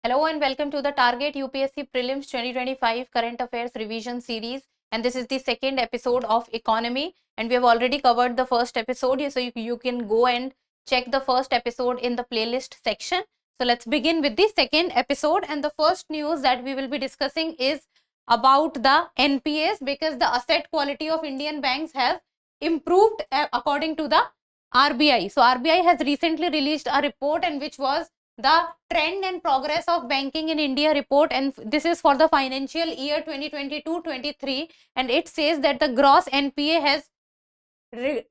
Hello and welcome to the Target UPSC Prelims 2025 Current Affairs Revision Series, and this is the second episode of Economy, and we have already covered the first episode, so you can go and check the first episode in the playlist section. So let's begin with the second episode, and the first news that we will be discussing is about the NPAs, because the asset quality of Indian banks have improved according to the RBI. So RBI has recently released a report, and which was the trend and progress of banking in India report, and this is for the financial year 2022-23, and it says that the gross NPA has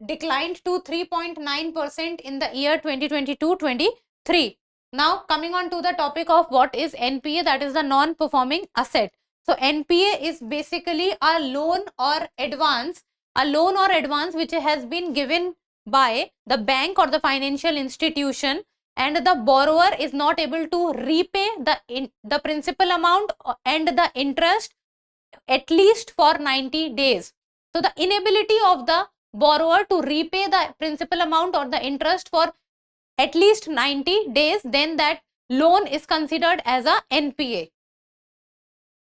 declined to 3.9% in the year 2022-23. Now coming on to the topic of what is NPA, that is the non-performing asset. So NPA is basically a loan or advance which has been given by the bank or the financial institution, and the borrower is not able to repay the principal amount and the interest at least for 90 days. So the inability of the borrower to repay the principal amount or the interest for at least 90 days, then that loan is considered as a NPA.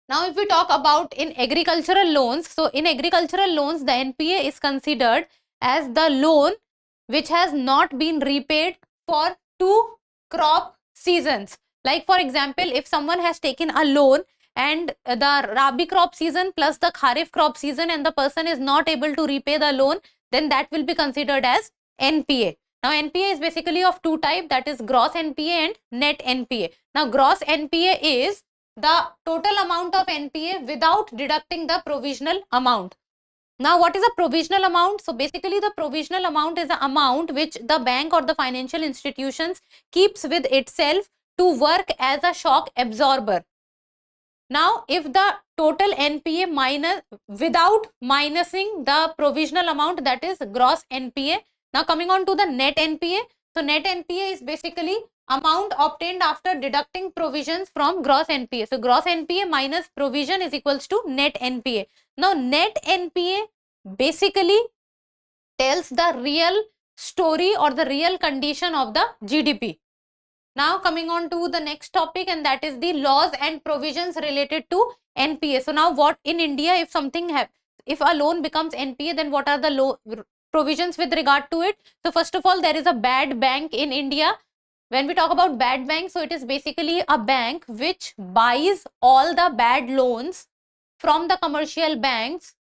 Now if we talk about in agricultural loans, so in agricultural loans the NPA is considered as the loan which has not been repaid for 2 crop seasons. Like for example, if someone has taken a loan and the Rabi crop season plus the Kharif crop season, and the person is not able to repay the loan, then that will be considered as NPA. Now NPA is basically of two types, that is gross NPA and net NPA. Now gross NPA is the total amount of NPA without deducting the provisional amount. Now what is a provisional amount? So basically the provisional amount is the amount which the bank or the financial institutions keeps with itself to work as a shock absorber. Now if the total NPA without minusing the provisional amount, that is gross NPA. Now coming on to the net NPA. So net NPA is basically amount obtained after deducting provisions from gross NPA. So gross NPA minus provision is equals to net NPA. Now net NPA basically tells the real story or the real condition of the GDP. Now coming on to the next topic, and that is the laws and provisions related to NPA. So now what in India, if a loan becomes NPA, then what are the provisions with regard to it? So first of all, there is a bad bank in India. When we talk about bad bank, so it is basically a bank which buys all the bad loans from the commercial banks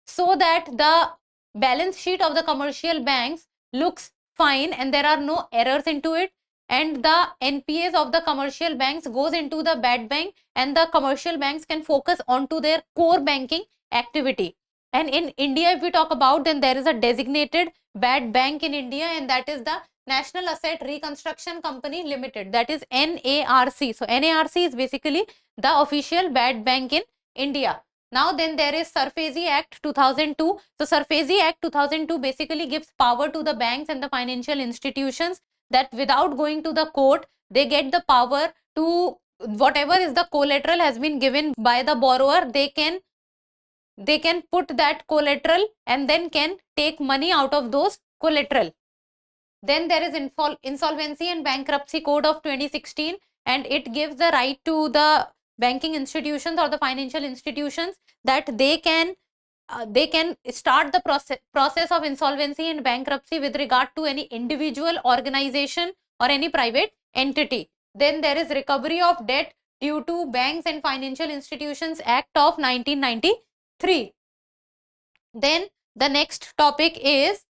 so that the balance sheet of the commercial banks looks fine and there are no errors into it, and the NPAs of the commercial banks goes into the bad bank, and the commercial banks can focus onto their core banking activity. And in India, if we talk about, then there is a designated bad bank in India, and that is the National Asset Reconstruction Company Limited, that is NARC. So NARC is basically the official bad bank in India. Now then there is SARFAESI Act 2002. So SARFAESI Act 2002 basically gives power to the banks and the financial institutions that without going to the court, they get the power to, whatever is the collateral has been given by the borrower, they can put that collateral and then can take money out of those collateral. Then there is Insolvency and Bankruptcy Code of 2016, and it gives the right to the banking institutions or the financial institutions that they can start the process of insolvency and bankruptcy with regard to any individual, organization or any private entity. Then there is Recovery of Debt Due to Banks and Financial Institutions Act of 1993. Then the next topic is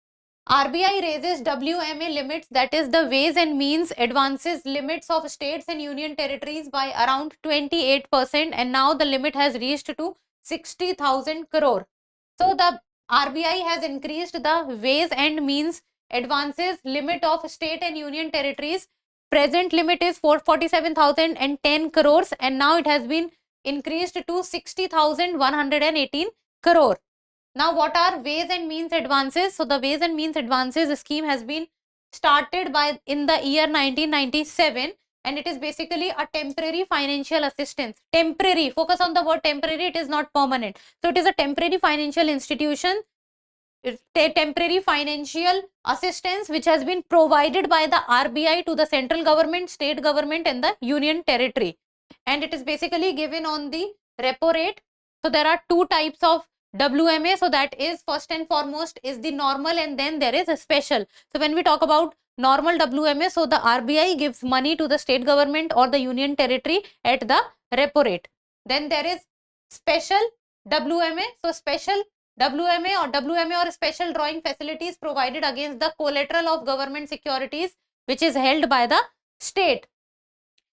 RBI raises WMA limits, that is the ways and means advances limits of states and union territories by around 28%, and now the limit has reached to 60,000 crore. So the RBI has increased the ways and means advances limit of state and union territories. Present limit is 447,010 crores, and now it has been increased to 60,118 crore. Now what are ways and means advances? So the ways and means advances scheme has been started in the year 1997, and it is basically a temporary financial assistance. Temporary, focus on the word temporary, it is not permanent. So it is a temporary financial institution, temporary financial assistance which has been provided by the RBI to the central government, state government and the union territory. and it is basically given on the repo rate. So there are two types of WMA. So that is, first and foremost is the normal, and then there is a special. So when we talk about normal WMA, so the RBI gives money to the state government or the union territory at the repo rate. Then there is special WMA. So special WMA or special drawing facilities provided against the collateral of government securities which is held by the state.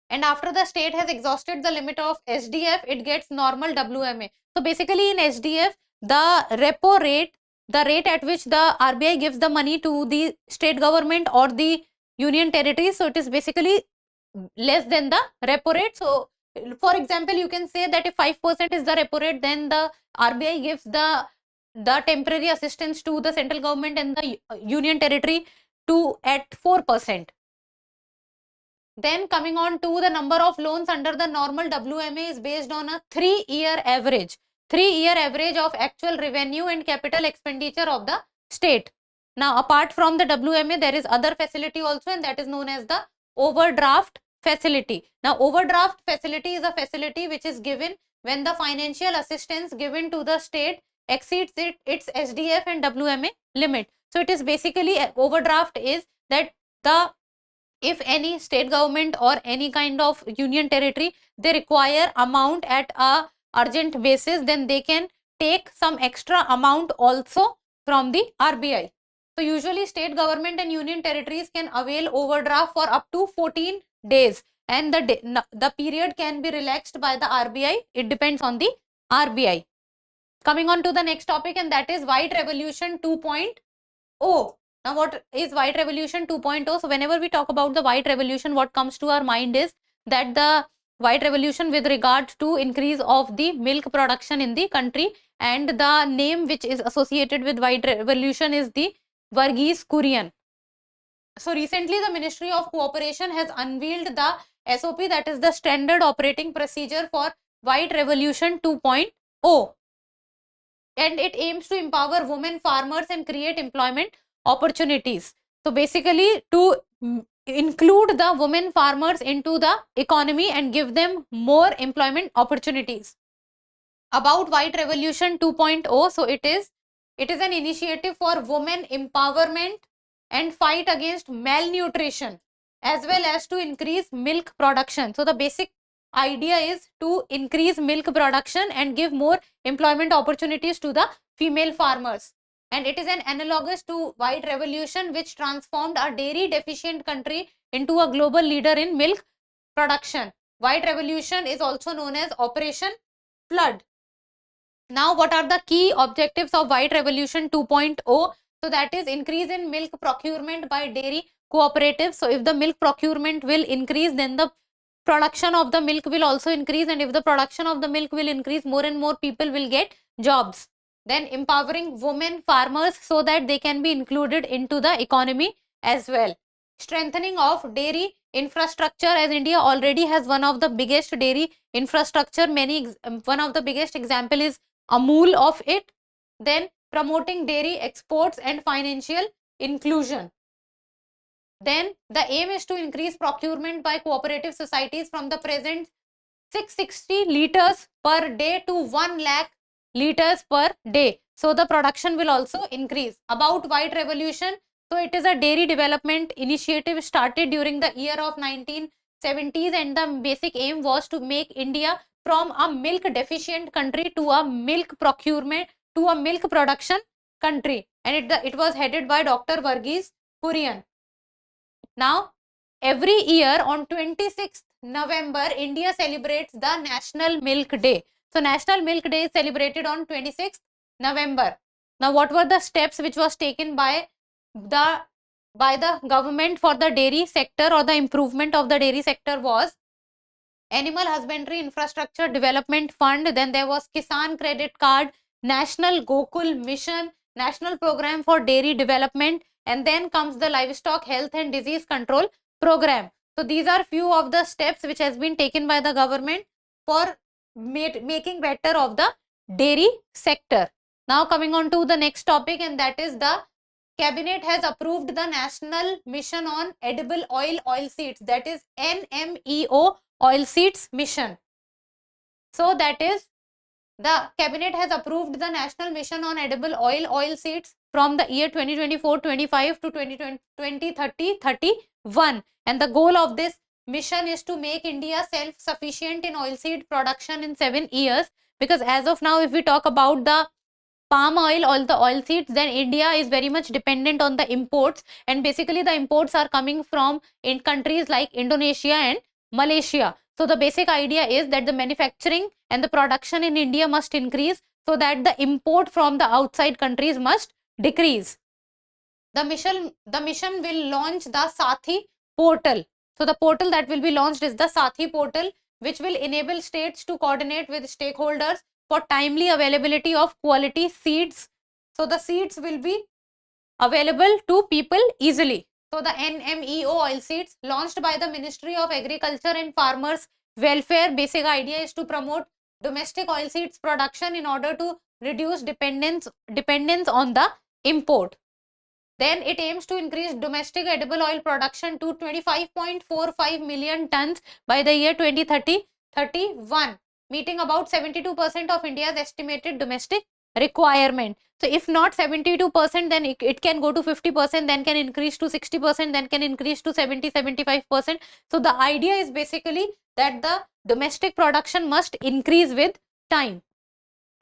And after the state has exhausted the limit of SDF, it gets normal WMA. So basically in SDF, the repo rate, the rate at which the RBI gives the money to the state government or the union territories, so it is basically less than the repo rate. So for example, you can say that if 5% is the repo rate, then the RBI gives the temporary assistance to the central government and the union territory at 4%. Then coming on to the number of loans under the normal WMA is based on a 3-year average. 3-year average of actual revenue and capital expenditure of the state. Now apart from the WMA, there is other facility also, and that is known as the overdraft facility. Now overdraft facility is a facility which is given when the financial assistance given to the state exceeds its SDF and WMA limit. So it is basically, overdraft is that if any state government or any kind of union territory, they require amount at a urgent basis, then they can take some extra amount also from the RBI. So usually state government and union territories can avail overdraft for up to 14 days, and the period can be relaxed by the RBI. It depends on the RBI. Coming on to the next topic, and that is White Revolution 2.0. Now what is White Revolution 2.0? So whenever we talk about the White Revolution, what comes to our mind is that the White Revolution with regard to increase of the milk production in the country, and the name which is associated with White Revolution is the Verghese Kurian. So recently the Ministry of Cooperation has unveiled the SOP, that is the Standard Operating Procedure for White Revolution 2.0, and it aims to empower women farmers and create employment opportunities. So basically to include the women farmers into the economy and give them more employment opportunities. About White Revolution 2.0, so it is an initiative for women empowerment and fight against malnutrition, as well as to increase milk production. So the basic idea is to increase milk production and give more employment opportunities to the female farmers. And it is an analogous to White Revolution, which transformed a dairy deficient country into a global leader in milk production. White Revolution is also known as Operation Flood. Now what are the key objectives of White Revolution 2.0? So that is increase in milk procurement by dairy cooperatives. So if the milk procurement will increase, then the production of the milk will also increase, and if the production of the milk will increase, more and more people will get jobs. Then empowering women farmers so that they can be included into the economy as well. Strengthening of dairy infrastructure, as India already has one of the biggest dairy infrastructure. One of the biggest example is Amul of it. Then promoting dairy exports and financial inclusion. Then the aim is to increase procurement by cooperative societies from the present 660 liters per day to 1 lakh liters per day. So the production will also increase. About White Revolution, so it is a dairy development initiative started during the year of 1970s, and the basic aim was to make India from a milk deficient country to a milk procurement, to a milk production country, and it was headed by Dr. Verghese Kurian. Now every year on 26th November, India celebrates the National Milk Day. So National Milk Day is celebrated on 26th November. Now what were the steps which was taken by the government for the dairy sector, or the improvement of the dairy sector, was Animal Husbandry Infrastructure Development Fund, then there was Kisan Credit Card, National Gokul Mission, National Program for Dairy Development, and then comes the Livestock Health and Disease Control Program. So these are few of the steps which has been taken by the government for making better of the dairy sector. Now coming on to the next topic, and that is the Cabinet has approved the National Mission on Edible Oilseeds, that is NMEO Oilseeds Mission. So that is, the cabinet has approved the national mission on edible oil seeds from the year 2024-25 to 2030-31, and the goal of this mission is to make India self-sufficient in oilseed production in 7 years. Because as of now, if we talk about the palm oil, all the oil seeds, then India is very much dependent on the imports, and basically the imports are coming from in countries like Indonesia and Malaysia. So the basic idea is that the manufacturing and the production in India must increase so that the import from the outside countries must decrease. The mission will launch the Sathi portal. So the portal that will be launched is the Sathi portal, which will enable states to coordinate with stakeholders for timely availability of quality seeds. So the seeds will be available to people easily. So the NMEO oil seeds launched by the Ministry of Agriculture and Farmers Welfare, basic idea is to promote domestic oil seeds production in order to reduce dependence on the import. Then it aims to increase domestic edible oil production to 25.45 million tons by the year 2030-31, meeting about 72% of India's estimated domestic requirement. So if not 72%, then it can go to 50%, then can increase to 60%, then can increase to 70-75%. So the idea is basically that the domestic production must increase with time.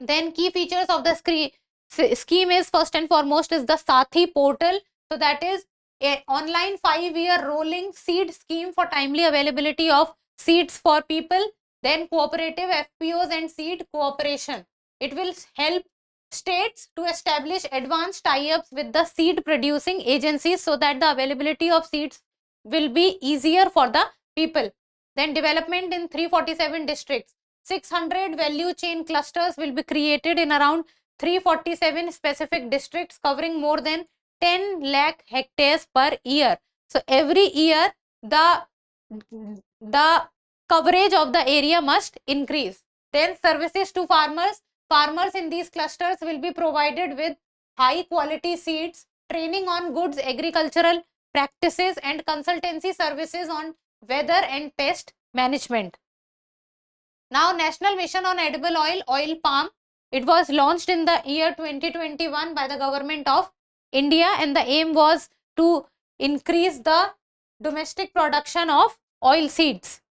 Then key features of the scheme is, first and foremost, is the Sathi portal. So that is a online 5-year rolling seed scheme for timely availability of seeds for people. Then cooperative FPOs and seed cooperation. It will help states to establish advanced tie-ups with the seed producing agencies so that the availability of seeds will be easier for the people. Then development in 347 districts. 600 value chain clusters will be created in around 347 specific districts covering more than 10 lakh hectares per year. So every year the coverage of the area must increase. Then services to farmers. Farmers in these clusters will be provided with high quality seeds, training on goods agricultural practices, and consultancy services on weather and pest management. Now, National Mission on Edible Oil Palm. It was launched in the year 2021 by the government of India, and the aim was to increase the domestic production of oil seeds.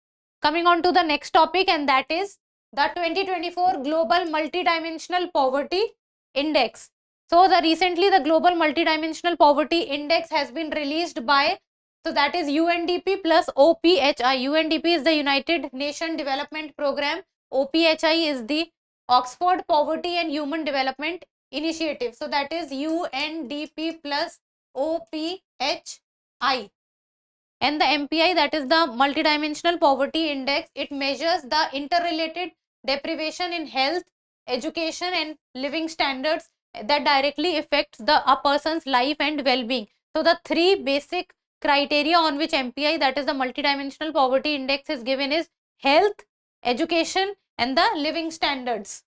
Coming on to the next topic, and that is the 2024 Global Multidimensional Poverty Index. So recently the Global Multidimensional Poverty Index has been released by, so that is UNDP plus OPHI. UNDP is the United Nations Development Program. OPHI is the Oxford Poverty and Human Development Initiative. So that is UNDP plus OPHI. And the MPI, that is the Multidimensional Poverty Index, it measures the interrelated deprivation in health, education and living standards that directly affects a person's life and well-being. So the three basic criteria on which MPI, that is the Multidimensional Poverty Index, is given is health, education and the living standards.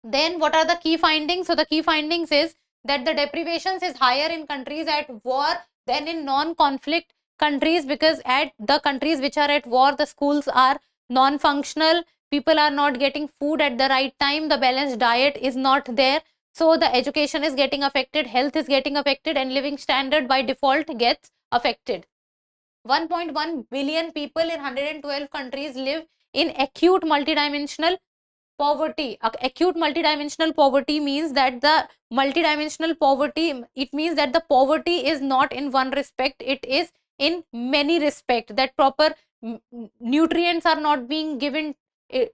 Then what are the key findings? So the key findings is that the deprivations is higher in countries at war than in non-conflict countries, because at the countries which are at war, the schools are non-functional, people are not getting food at the right time, the balanced diet is not there, so the education is getting affected, health is getting affected and living standard by default gets affected. 1.1 billion people in 112 countries live in acute multidimensional poverty. Acute multidimensional poverty means that the multidimensional poverty, it means that the poverty is not in one respect, it is in many respects, that proper nutrients are not being given,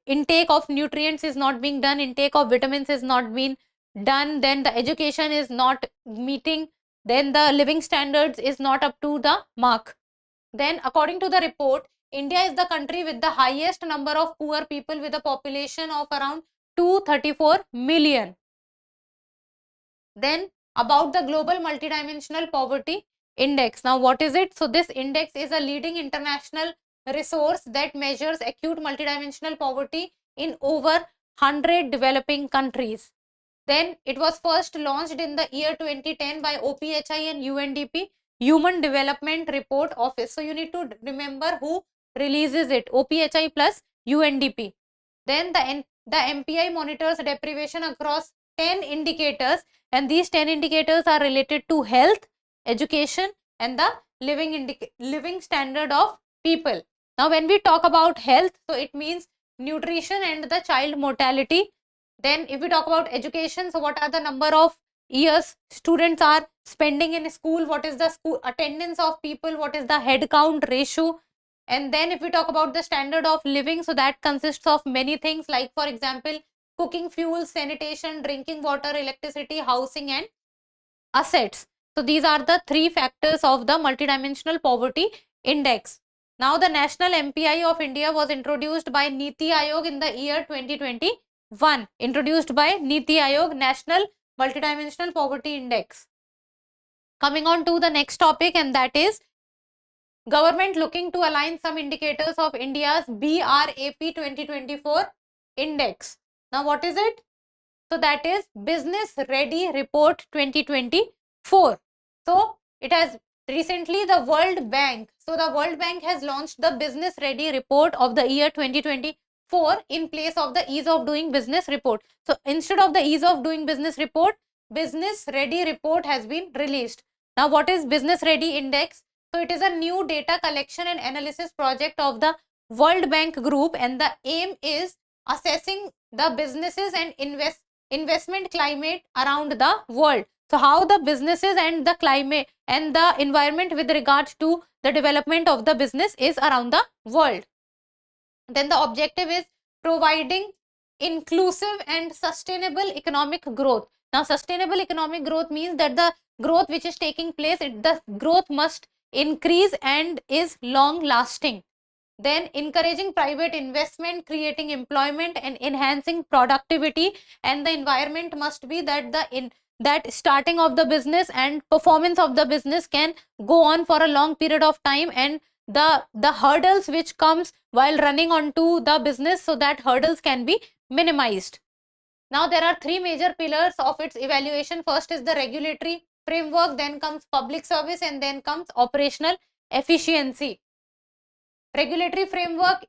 intake of nutrients is not being done, intake of vitamins is not being done, then the education is not meeting, then the living standards is not up to the mark. Then according to the report, India is the country with the highest number of poor people with a population of around 234 million. Then about the Global Multidimensional Poverty Index. Now what is it? So this index is a leading international resource that measures acute multidimensional poverty in over 100 developing countries. Then it was first launched in the year 2010 by OPHI and UNDP, Human Development Report Office. So you need to remember who releases it, OPHI plus UNDP. Then the MPI monitors deprivation across 10 indicators, and these 10 indicators are related to health, education, and the living standard of people. Now, when we talk about health, so it means nutrition and the child mortality. Then if we talk about education, so what are the number of years students are spending in school, what is the school attendance of people, what is the head count ratio. And then if we talk about the standard of living, so that consists of many things, like for example, cooking fuel, sanitation, drinking water, electricity, housing, and assets. So these are the three factors of the multidimensional poverty index. Now the national MPI of India was introduced by Niti Aayog in the year 2021. Introduced by Niti Aayog, National Multidimensional Poverty Index. Coming on to the next topic, and that is government looking to align some indicators of India's BRAP 2024 index. Now what is it? So that is Business Ready Report 2024. So it has recently the World Bank. So the World Bank has launched the Business Ready Report of the year 2024 in place of the Ease of Doing Business report. So instead of the Ease of Doing Business report, Business Ready Report has been released. Now what is Business Ready Index? So it is a new data collection and analysis project of the World Bank Group, and the aim is assessing the businesses and investment climate around the world. So how the businesses and the climate and the environment with regards to the development of the business is around the world. Then the objective is providing inclusive and sustainable economic growth. Now sustainable economic growth means that the growth which is taking place, the growth must increase and is long lasting. Then encouraging private investment, creating employment, and enhancing productivity. And the environment must be that that starting of the business and performance of the business can go on for a long period of time, and the hurdles which comes while running onto the business, so that hurdles can be minimized. Now there are three major pillars of its evaluation. First is the regulatory framework, then comes public service, and then comes operational efficiency. Regulatory framework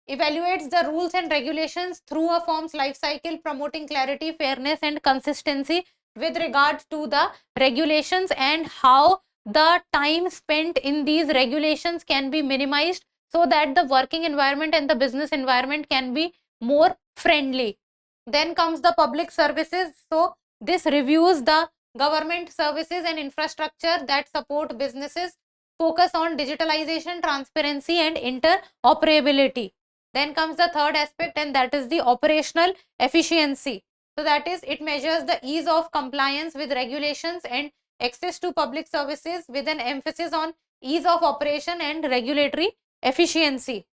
evaluates the rules and regulations through a firm's life cycle, promoting clarity, fairness, and consistency with regard to the regulations, and how the time spent in these regulations can be minimized, so that the working environment and the business environment can be more friendly. Then comes the public services. So this reviews the government services and infrastructure that support businesses, focus on digitalization, transparency, and interoperability. Then comes the third aspect, and that is the operational efficiency. So that is, it measures the ease of compliance with regulations and access to public services, with an emphasis on ease of operation and regulatory efficiency.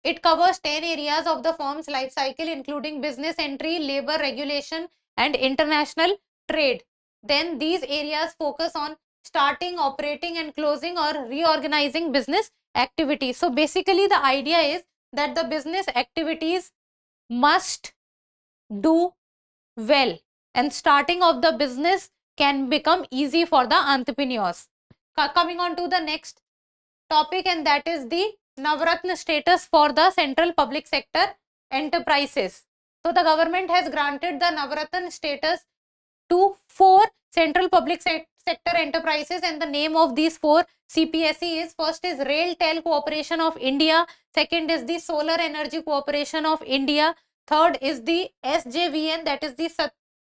It covers 10 areas of the firm's life cycle, including business entry, labor regulation, and international trade. Then these areas focus on starting, operating, and closing or reorganizing business activities. So basically the idea is that the business activities must do well, and starting of the business can become easy for the entrepreneurs. Coming on to the next topic, and that is the Navratna status for the central public sector enterprises. So the government has granted the Navratna status to 4 central public sector enterprises, and the name of these 4 CPSE is: first is RailTel Corporation of India, second is the Solar Energy Corporation of India, third is the SJVN, that is the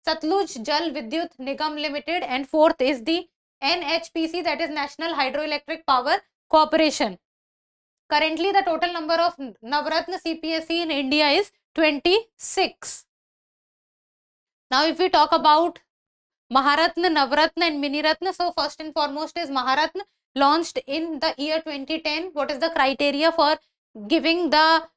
Satluj Jal Vidyut Nigam Limited, and fourth is the NHPC, that is National Hydroelectric Power Corporation. Currently, the total number of Navratna CPSE in India is 26. Now, if we talk about Maharatna, Navratna, and Miniratna, so first and foremost is Maharatna, launched in the year 2010. What is the criteria for giving the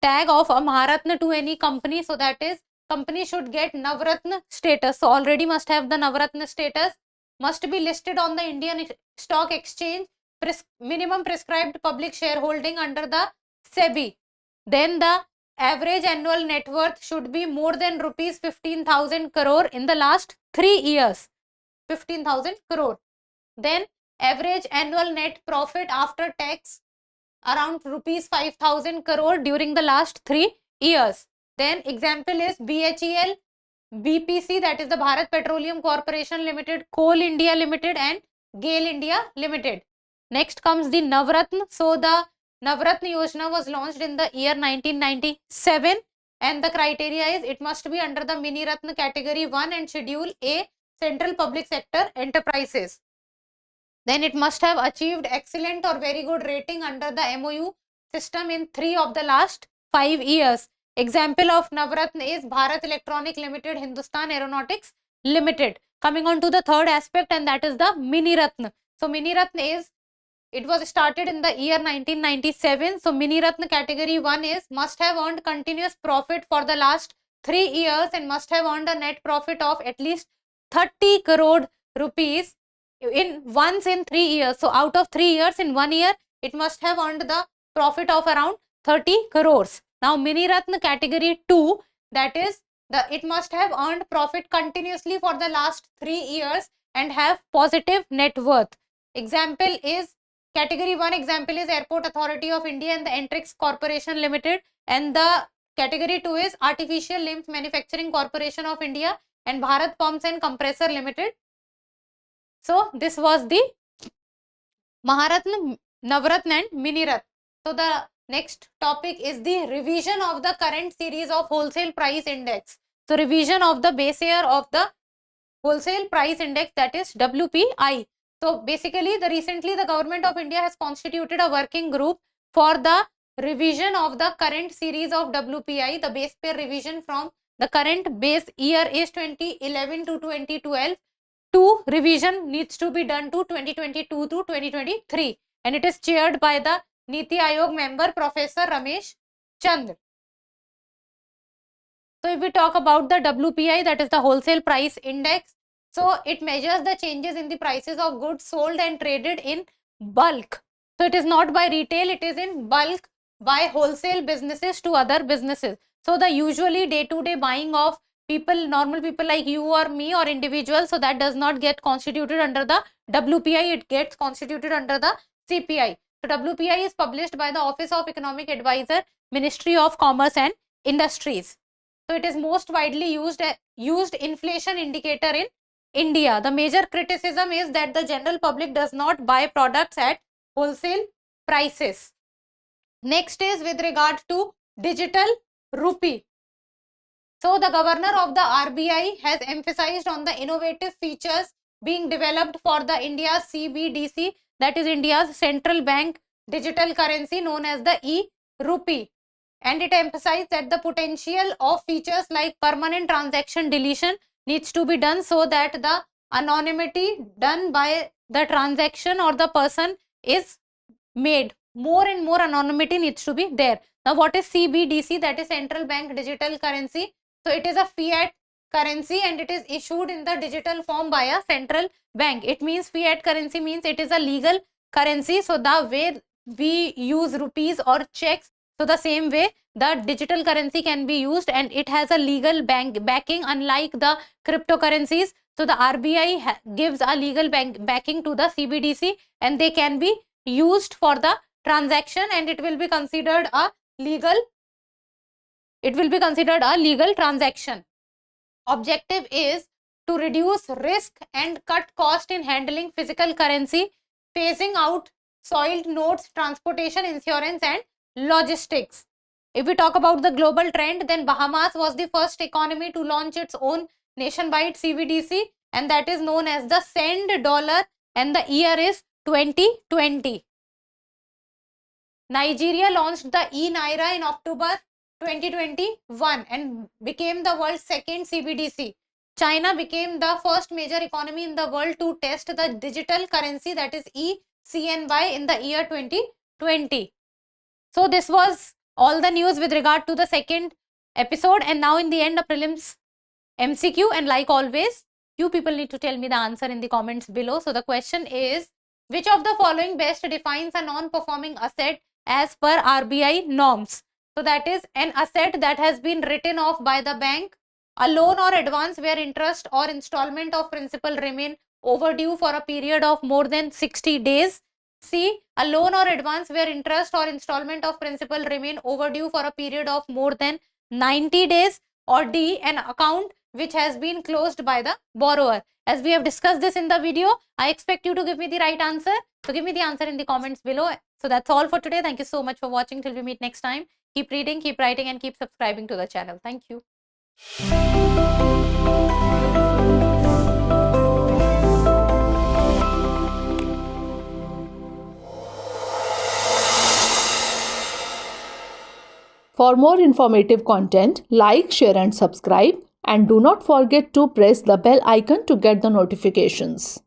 tag of a Maharatna to any company? So that is, company should get Navratna status. So already must have the Navratna status, must be listed on the Indian Stock Exchange, minimum prescribed public shareholding under the SEBI. Then the average annual net worth should be more than rupees 15,000 crore in the last 3 years. 15,000 crore. Then average annual net profit after tax around rupees 5,000 crore during the last 3 years. Then example is BHEL, BPC, that is the Bharat Petroleum Corporation Limited, Coal India Limited and GAIL India Limited. Next comes the Navratna. So the Navratna Yojana was launched in the year 1997 and the criteria is it must be under the Mini Ratna category 1 and schedule A, central public sector enterprises. Then it must have achieved excellent or very good rating under the MOU system in 3 of the last 5 years. Example of Navratna is Bharat Electronic Limited, Hindustan Aeronautics Limited. Coming on to the third aspect, and that is the Mini Ratna. So Mini Ratna is, it was started in the year 1997. So Mini Ratna category 1 is must have earned continuous profit for the last 3 years and must have earned a net profit of at least 30 crore rupees once in 3 years. So out of 3 years, in 1 year it must have earned the profit of around 30 crores. Now Mini Ratna category 2, that is it must have earned profit continuously for the last 3 years and have positive net worth. Example is category 1 example is Airport Authority of India and the Entrix Corporation Limited, and the category 2 is Artificial Limbs Manufacturing Corporation of India and Bharat Pumps and Compressor Limited. So this was the Maharatna, Navratna and Mini Ratna. So the next topic is the revision of the current series of wholesale price index. So revision of the base year of the wholesale price index, that is WPI. So basically recently the government of India has constituted a working group for the revision of the current series of WPI. The base pair revision from the current base year is 2011 to 2012. Revision needs to be done to 2022 to 2023 and it is chaired by the Niti Aayog member Professor Ramesh Chandra. So if we talk about the WPI, that is the wholesale price index, so it measures the changes in the prices of goods sold and traded in bulk. So it is not by retail, it is in bulk by wholesale businesses to other businesses. So the usually day-to-day buying of people, normal people like you or me or individuals, so that does not get constituted under the WPI, it gets constituted under the CPI. So WPI is published by the Office of Economic Advisor, Ministry of Commerce and Industries. So it is most widely used inflation indicator in India. The major criticism is that the general public does not buy products at wholesale prices. Next is with regard to digital rupee. So the governor of the RBI has emphasized on the innovative features being developed for the India's CBDC, that is India's central bank digital currency known as the e-rupee. And it emphasized that the potential of features like permanent transaction deletion needs to be done so that the anonymity done by the transaction or the person is made. More and more anonymity needs to be there. Now what is CBDC? That is central bank digital currency. So it is a fiat currency and it is issued in the digital form by a central bank. It means fiat currency means it is a legal currency. So the way we use rupees or checks, so the same way the digital currency can be used and it has a legal backing, unlike the cryptocurrencies. So the RBI gives a legal backing to the CBDC and they can be used for the transaction and it will be considered a legal transaction. Objective is to reduce risk and cut cost in handling physical currency, phasing out soiled notes, transportation, insurance and logistics. If we talk about the global trend, then Bahamas was the first economy to launch its own nationwide CBDC and that is known as the Send Dollar and the year is 2020. Nigeria launched the e-Naira in October 2021 and became the world's second CBDC. China became the first major economy in the world to test the digital currency, that is eCNY, in the year 2020. So this was all the news with regard to the second episode, and now in the end a prelims MCQ, and like always you people need to tell me the answer in the comments below. So the question is, which of the following best defines a non-performing asset as per RBI norms? So that is an asset that has been written off by the bank, a loan or advance where interest or installment of principal remain overdue for a period of more than 60 days, C, a loan or advance where interest or installment of principal remain overdue for a period of more than 90 days. Or D, an account which has been closed by the borrower. As we have discussed this in the video, I expect you to give me the right answer. So give me the answer in the comments below. So that's all for today. Thank you so much for watching. Till we meet next time. Keep reading, keep writing, and keep subscribing to the channel. Thank you. For more informative content, like, share and subscribe, and do not forget to press the bell icon to get the notifications.